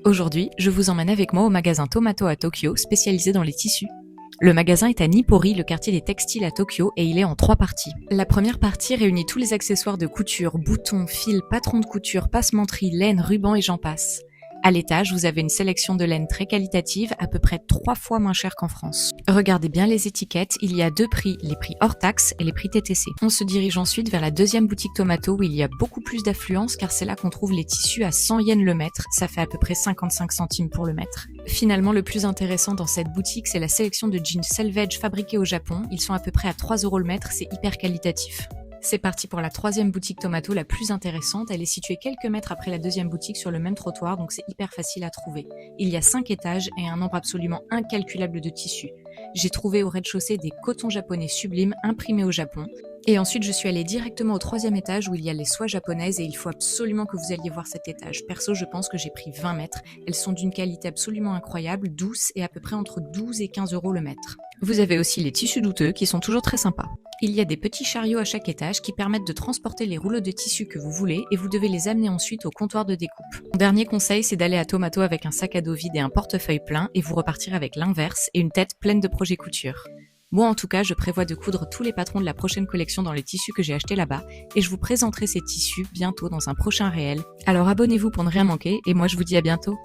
Aujourd'hui, je vous emmène avec moi au magasin Tomato à Tokyo, spécialisé dans les tissus. Le magasin est à Nippori, le quartier des textiles à Tokyo, et il est en 3 parties. La première partie réunit tous les accessoires de couture, boutons, fils, patrons de couture, passementerie, laine, rubans et j'en passe. À l'étage, vous avez une sélection de laine très qualitative, à peu près 3 fois moins chère qu'en France. Regardez bien les étiquettes, il y a 2 prix, les prix hors taxe et les prix TTC. On se dirige ensuite vers la deuxième boutique Tomato où il y a beaucoup plus d'affluence car c'est là qu'on trouve les tissus à 100 yens le mètre, ça fait à peu près 55 centimes pour le mètre. Finalement, le plus intéressant dans cette boutique, c'est la sélection de jeans selvedge fabriqués au Japon. Ils sont à peu près à 3 € le mètre, c'est hyper qualitatif. C'est parti pour la troisième boutique Tomato, la plus intéressante. Elle est située quelques mètres après la deuxième boutique sur le même trottoir, donc c'est hyper facile à trouver. Il y a 5 étages et un nombre absolument incalculable de tissus. J'ai trouvé au rez-de-chaussée des cotons japonais sublimes imprimés au Japon. Et ensuite, je suis allée directement au 3e étage où il y a les soies japonaises et il faut absolument que vous alliez voir cet étage. Perso, je pense que j'ai pris 20 mètres. Elles sont d'une qualité absolument incroyable, douces et à peu près entre 12 et 15 € le mètre. Vous avez aussi les tissus douteux qui sont toujours très sympas. Il y a des petits chariots à chaque étage qui permettent de transporter les rouleaux de tissu que vous voulez et vous devez les amener ensuite au comptoir de découpe. Mon dernier conseil, c'est d'aller à Tomato avec un sac à dos vide et un portefeuille plein et vous repartirez avec l'inverse et une tête pleine de projets couture. Moi en tout cas, je prévois de coudre tous les patrons de la prochaine collection dans les tissus que j'ai achetés là-bas et je vous présenterai ces tissus bientôt dans un prochain réel. Alors abonnez-vous pour ne rien manquer et moi je vous dis à bientôt.